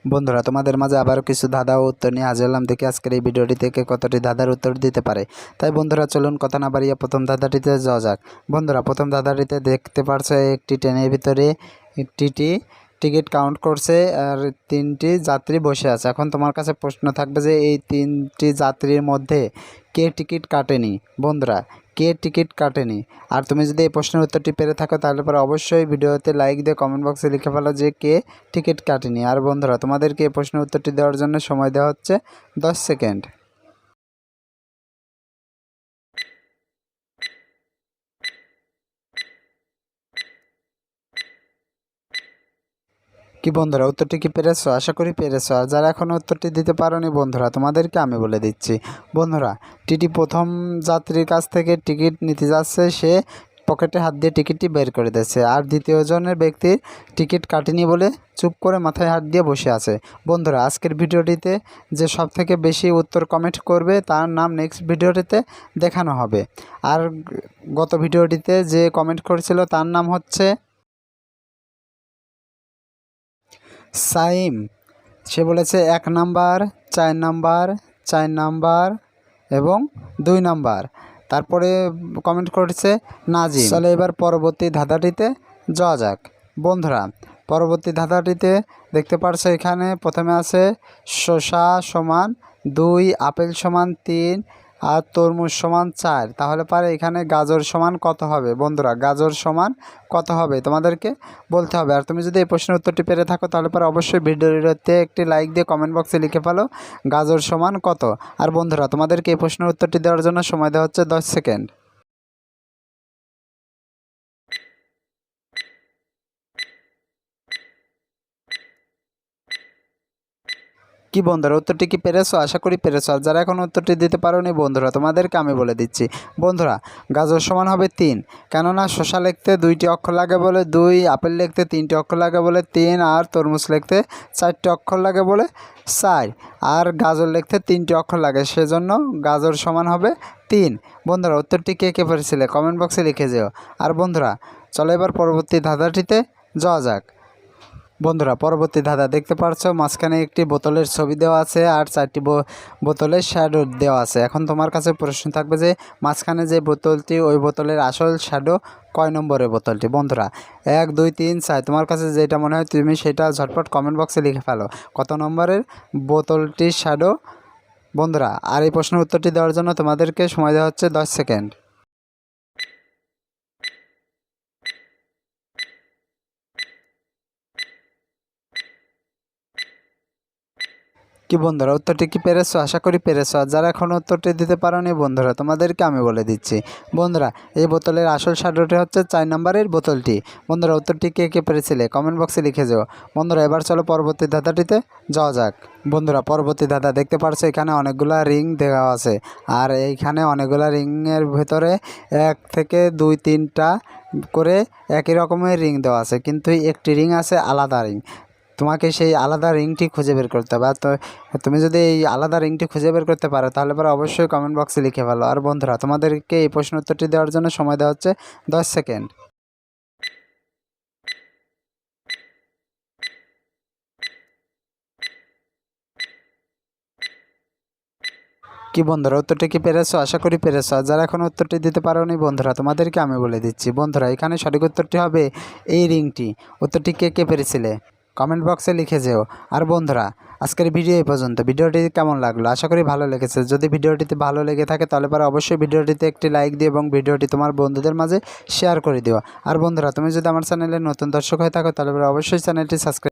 বন্ধুরা তোমাদের মাঝে আবারও কিছু ধাঁধা ও উত্তর নিয়ে হাজির হলাম। দেখি আজকের এই ভিডিওটি থেকে কতটি ধাঁধার উত্তর দিতে পারে। তাই বন্ধুরা চলুন কথা না বাড়িয়ে প্রথম ধাঁধাটিতে যাওয়া যাক। বন্ধুরা প্রথম ধাঁধাটিতে দেখতে পারছো একটি ট্রেনের ভিতরে একটি টিকিট কাউন্ট করছে আর 3টি যাত্রী বসে আছে। এখন তোমার কাছে প্রশ্ন থাকবে যে এই 3টি যাত্রীর মধ্যে কে টিকিট কাটেনি। বন্ধুরা কে টিকিট কাটেনি? আর তুমি যদি এই প্রশ্নের উত্তরটি পেরে থাকো তাহলে পরে অবশ্যই ভিডিওতে লাইক দিয়ে কমেন্ট বক্সে লিখে ফেলো যে কে টিকিট কাটেনি। আর বন্ধুরা তোমাদেরকে এই প্রশ্নের উত্তরটি দেওয়ার জন্য সময় দেওয়া হচ্ছে 10 সেকেন্ড। কি বন্ধুরা উত্তরটি কি পেরেছো? আশা করি পেরেছো। আর যারা এখনও উত্তরটি দিতে পারোনি বন্ধুরা তোমাদেরকে আমি বলে দিচ্ছি। বন্ধুরা টিটি প্রথম যাত্রীর কাছ থেকে টিকিট নিতে যাচ্ছে, সে পকেটে হাত দিয়ে টিকিটটি বের করে দিচ্ছে। আর দ্বিতীয় জনের ব্যক্তির টিকিট কাটেনি বলে চুপ করে মাথায় হাত দিয়ে বসে আছে। বন্ধুরা আজকের ভিডিওটিতে যে সব থেকে বেশি উত্তর কমেন্ট করবে তার নাম নেক্সট ভিডিওটিতে দেখানো হবে। আর গত ভিডিওটিতে যে কমেন্ট করেছিল তার নাম হচ্ছে সাইম। সে বলেছে 1 নাম্বার, 4 নাম্বার, 4 নাম্বার এবং 2 নাম্বার। তারপরে কমেন্ট করেছে নাজিম। চলে এবার পরবর্তী ধাঁধাটিতে যাওয়া যাক। বন্ধুরা পরবর্তী ধাঁধাটিতে দেখতে পারছো এখানে প্রথমে আছে শসা সমান 2, আপেল সমান 3 আর তরমুজ সমান 4। তাহলে পারে এখানে গাজর সমান কত হবে? বন্ধুরা গাজর সমান কত হবে তোমাদেরকে বলতে হবে। আর তুমি যদি এই প্রশ্নের উত্তরটি পেরে থাকো তাহলে পরে অবশ্যই ভিডিওতে একটি লাইক দিয়ে কমেন্ট বক্সে লিখে ফেলো গাজর সমান কত। আর বন্ধুরা তোমাদেরকে এই প্রশ্নের উত্তরটি দেওয়ার জন্য সময় দেওয়া হচ্ছে 10 সেকেন্ড। কি বন্ধুরা উত্তরটি কি পেরেছো? আশা করি পেরেছো। আর যারা এখন উত্তরটি দিতে পারোনি বন্ধুরা তোমাদেরকে আমি বলে দিচ্ছি। বন্ধুরা গাজর সমান হবে 3, কেননা শসা লিখতে 2টি অক্ষর লাগে বলে 2, আপেল লিখতে 3টি অক্ষর লাগে বলে 3 আর তরমুজ লিখতে 4টি অক্ষর লাগে বলে 4 আর গাজর লিখতে 3টি অক্ষর লাগে, সেজন্য গাজর সমান হবে 3। বন্ধুরা উত্তরটি কে কে পেরেছিলে কমেন্ট বক্সে লিখে যেও। আর বন্ধুরা চলো এবার পরবর্তী ধাঁধাটিতে যাওয়া যাক। বন্ধুরা পরবর্তী ধাঁধা দেখতে পারছো মাঝখানে একটি বোতলের ছবি দেওয়া আছে আর 4টি বোতলের শ্যাডো দেওয়া আছে। এখন তোমার কাছে প্রশ্ন থাকবে যে মাঝখানে যে বোতলটি ওই বোতলের আসল শ্যাডো কয় নম্বরের বোতলটি? বন্ধুরা 1, 2, 3, 4 তোমার কাছে যেটা মনে হয় তুমি সেটা ঝটপট কমেন্ট বক্সে লিখে ফেলো কত নম্বরের বোতলটির শ্যাডো। বন্ধুরা আর এই প্রশ্নের উত্তরটি দেওয়ার জন্য তোমাদেরকে সময় দেওয়া হচ্ছে 10 সেকেন্ড। কি বন্ধুরা উত্তরটি কি পেরেছো? আশা করি পেরেছো। আর যারা এখন উত্তরটি দিতে পারোনি বন্ধুরা তোমাদেরকে আমি বলে দিচ্ছি। বন্ধুরা এই বোতলের আসল শ্যাডোটি হচ্ছে 4 নম্বরের বোতলটি। বন্ধুরা উত্তরটি কে কে পেরেছিলে কমেন্ট বক্সে লিখে যাও। বন্ধুরা এবার চলো পরবর্তী ধাঁধাটিতে যাওয়া যাক। বন্ধুরা পরবর্তী ধাঁধা দেখতে পারছো এখানে অনেকগুলা রিং দেওয়া আছে। আর এইখানে অনেকগুলা রিংয়ের ভেতরে 1 থেকে 2, 3টা করে একই রকমের রিং দেওয়া আছে, কিন্তু একটি রিং আছে আলাদা রিং। তোমাকে সেই আলাদা রিংটি খুঁজে বের করতে হবে। আর তুমি যদি এই আলাদা রিংটি খুঁজে বের করতে পারো তাহলে পরে অবশ্যই কমেন্ট বক্সে লিখে ফেলো। আর বন্ধুরা তোমাদেরকে এই প্রশ্ন উত্তরটি দেওয়ার জন্য সময় দেওয়া হচ্ছে 10 সেকেন্ড। কি বন্ধুরা উত্তরটি কি পেরেছো? আশা করি পেরেছো। আর যারা এখন উত্তরটি দিতে পারোনি বন্ধুরা তোমাদেরকে আমি বলে দিচ্ছি। বন্ধুরা এখানে সঠিক উত্তরটি হবে এই রিংটি। উত্তরটি কে কে পেরেছিলে কমেন্ট বক্সে লিখে যেও। আর বন্ধুরা আজকের ভিডিও এই পর্যন্ত। ভিডিওটি কেমন লাগলো? আশা করি ভালো লেগেছে। যদি ভিডিওটিতে ভালো লেগে থাকে তাহলে পরে অবশ্যই ভিডিওটিতে একটি লাইক দিও এবং ভিডিওটি তোমার বন্ধুদের মাঝে শেয়ার করে দিও। আর বন্ধুরা তুমি যদি আমার চ্যানেলে নতুন দর্শক হয়ে থাকো তাহলে পরে অবশ্যই চ্যানেলটি সাবস্ক্রাইব